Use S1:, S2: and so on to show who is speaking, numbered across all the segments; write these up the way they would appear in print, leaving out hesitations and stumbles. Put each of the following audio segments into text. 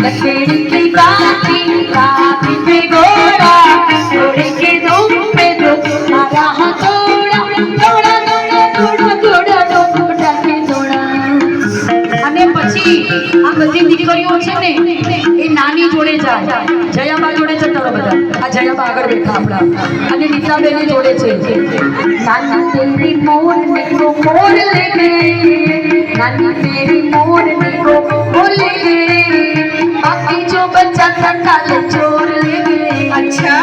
S1: लकड़ी की बाती राती पे घोड़ा घोड़े के दुम पे दो मारा हाथ दौड़ा दौड़ा दौड़ा दौड़ा दौड़ा दौड़ा के दौड़ा અને પછી આ બધી દીકરીઓ છે ને એ નાની જોડે જાય જયાબા જોડે જતા રહો બધા આ જયાબા આગળ બેઠા આપણા અને નીતાબેન જોડે છે નાની તેરી મોર ને કો મોર લે ગઈ નાની તેરી મોર ને કો મોર લે ગઈ बाकी जो बच्चा था काले चोर ले गए अच्छा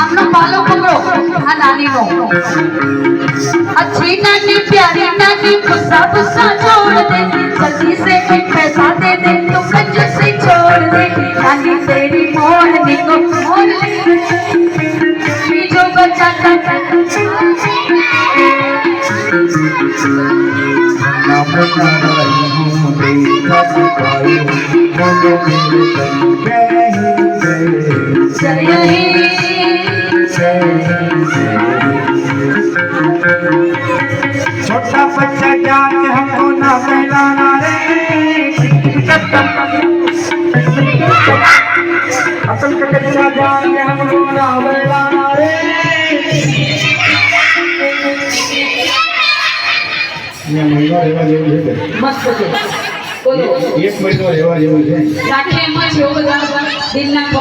S1: आपनो पालो पकड़ो आ नानी नो अच्छी नानी प्यारी नानी गुस्सा गुस्सा छोड़ दे जल्दी से कोई पैसा दे दे तो कंजूसी छोड़ दे नानी तेरी मोरनी को मोर ले गई जो बच्चा था
S2: छोटा बच्चा जाके हमको ना मिलाना रे अपन का बच्चा जाके हमको ना मिलाना रे ये महीना रेवा जेवू છે
S1: મસ્ત છે બોલો
S2: એક મહિનો રેવા જેવું છે
S1: રાખે એમાં જેવો બધા દિલના